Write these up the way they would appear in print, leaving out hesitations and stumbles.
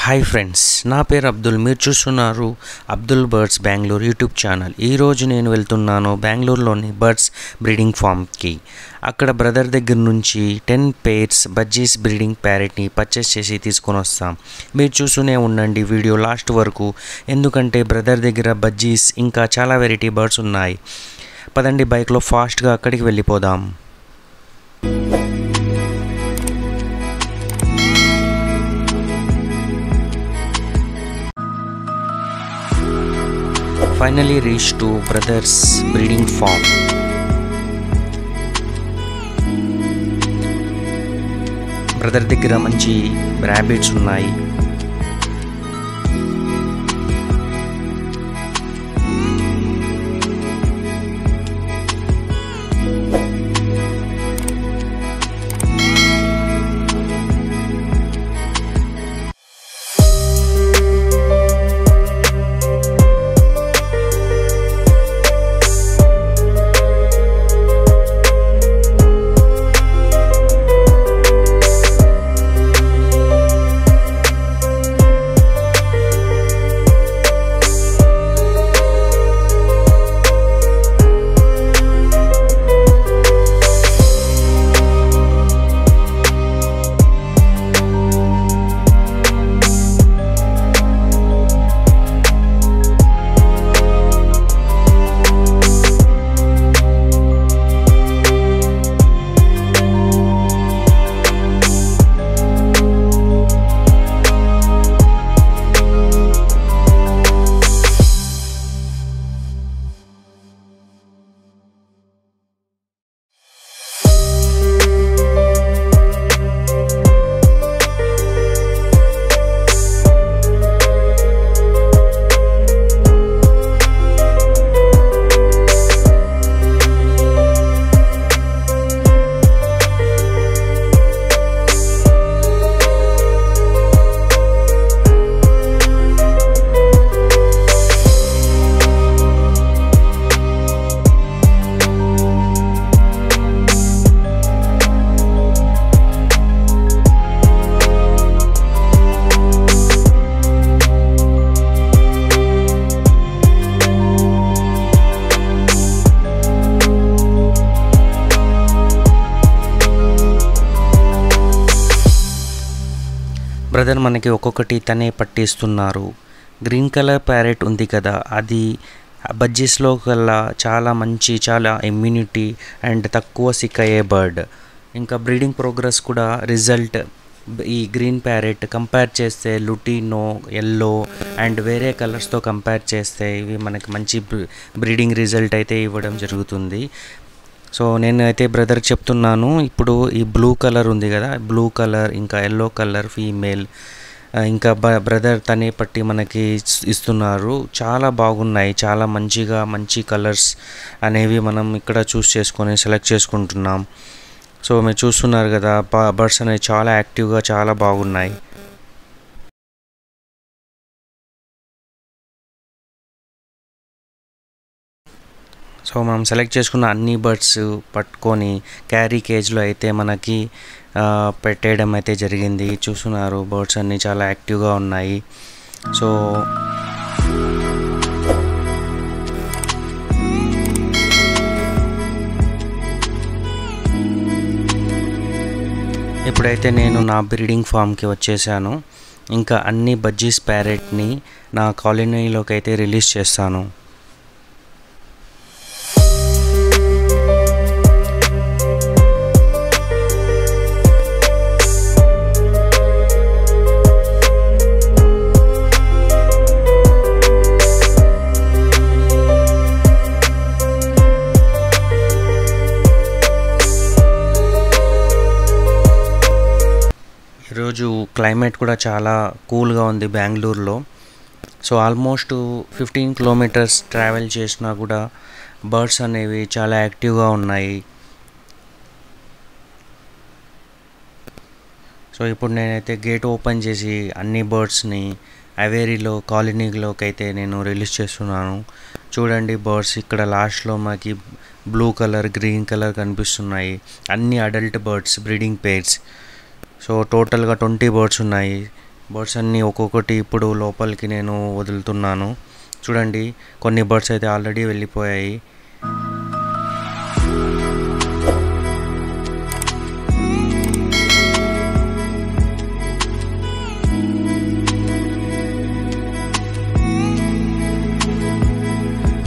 Hi friends, నా పేరు అబ్దుల్. మీరు చూస్తున్నారు Abdul birds Bengaluru YouTube channel. ఈరోజు నేను వెళ్తున్నాను బెంగళూరులోని బర్డ్స్ బ్రీడింగ్ ఫామ్కి. అక్కడ బ్రదర్ దగ్గర నుంచి 10 పేర్స్ బజ్జీస్ బ్రీడింగ్ ప్యారెట్ని పర్చేస్ చేసి తీసుకొని వస్తాం. మీరు చూస్తూనే ఉండండి వీడియో లాస్ట్ వరకు, ఎందుకంటే బ్రదర్ దగ్గర బజ్జీస్ ఇంకా చాలా వెరైటీ బర్డ్స్ ఉన్నాయి. పదండి బైక్లో ఫాస్ట్గా అక్కడికి వెళ్ళిపోదాం. Finally reached to brothers breeding farm. Brother దగ్గర మంచి ర్యాబిట్స్ ఉన్నాయి. బ్రదర్ మనకి ఒక్కొక్కటి తనే పట్టిస్తున్నారు. గ్రీన్ కలర్ ప్యారెట్ ఉంది కదా, అది బజ్జీస్లో కల్లా చాలా ఇమ్యూనిటీ అండ్ తక్కువ సిక్ అయ్యే బర్డ్. ఇంకా బ్రీడింగ్ ప్రోగ్రెస్ కూడా రిజల్ట్ ఈ గ్రీన్ ప్యారెట్ కంపేర్ చేస్తే లుటినో, ఎల్లో అండ్ వేరే కలర్స్తో కంపేర్ చేస్తే ఇవి మనకి మంచి బ్రీడింగ్ రిజల్ట్ అయితే ఇవ్వడం జరుగుతుంది. సో నేను అయితే బ్రదర్ చెప్తున్నాను, ఇప్పుడు ఈ బ్లూ కలర్ ఉంది కదా, బ్లూ కలర్ ఇంకా ఎల్లో కలర్ ఫీమేల్, ఇంకా బ్రదర్ తనే పట్టి మనకి ఇస్తున్నారు. చాలా బాగున్నాయి, చాలా మంచి కలర్స్ అనేవి మనం ఇక్కడ చేసుకొని సెలెక్ట్ చేసుకుంటున్నాం. సో మీరు చూస్తున్నారు కదా, బర్డ్స్ అనేవి చాలా యాక్టివ్గా చాలా బాగున్నాయి. సో మనం సెలెక్ట్ చేసుకున్న అన్ని బర్డ్స్ పట్టుకొని క్యారీ కేజ్లో అయితే మనకి పెట్టేయడం అయితే జరిగింది. చూస్తున్నారు బర్డ్స్ అన్నీ చాలా యాక్టివ్గా ఉన్నాయి. సో ఇప్పుడైతే నేను నా బ్రీడింగ్ ఫామ్కి వచ్చేసాను. ఇంకా అన్ని బజ్జీస్ ప్యారెట్ని నా కాలనీలోకి అయితే రిలీజ్ చేస్తాను. ఈరోజు క్లైమేట్ కూడా చాలా కూల్గా ఉంది బెంగళూరులో. సో ఆల్మోస్ట్ 15 కిలోమీటర్స్ ట్రావెల్ చేసినా కూడా బర్డ్స్ అనేవి చాలా యాక్టివ్గా ఉన్నాయి. సో ఇప్పుడు నేనైతే గేట్ ఓపెన్ చేసి అన్ని బర్డ్స్ని అవేరీలో కాలనీలోకి అయితే నేను రిలీజ్ చేస్తున్నాను. చూడండి బర్డ్స్ ఇక్కడ లాస్ట్లో మనకి బ్లూ కలర్, గ్రీన్ కలర్ కనిపిస్తున్నాయి. అన్ని adult birds breeding pairs. So టోటల్గా 20 బర్డ్స్ ఉన్నాయి. బర్డ్స్ అన్నీ ఒక్కొక్కటి ఇప్పుడు లోపలికి నేను వదులుతున్నాను. చూడండి, కొన్ని బర్డ్స్ అయితే ఆల్రెడీ వెళ్ళిపోయాయి.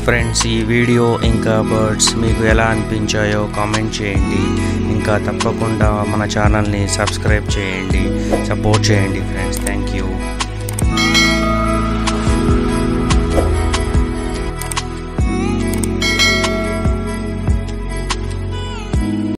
ఫ్రెండ్స్, ఈ వీడియో ఇంకా బర్డ్స్ మీకు ఎలా అనిపించాయో కామెంట్ చేయండి. ఇంకా తప్పకుండా మన ఛానల్ని సబ్స్క్రైబ్ చేయండి, సపోర్ట్ చేయండి ఫ్రెండ్స్.